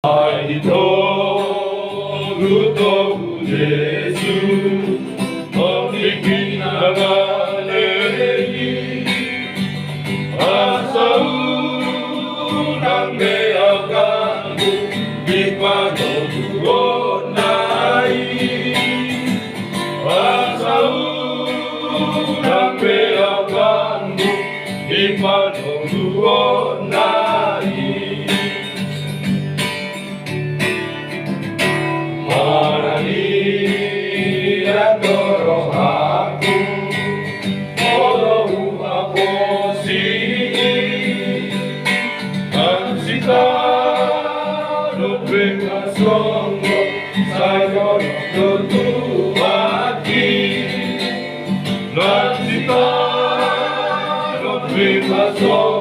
ditogu-togu Yesu, memiliki nama negeri. Asal dan beakanmu di padu nai. Asal dan beakanmu di padu nai. Let's go.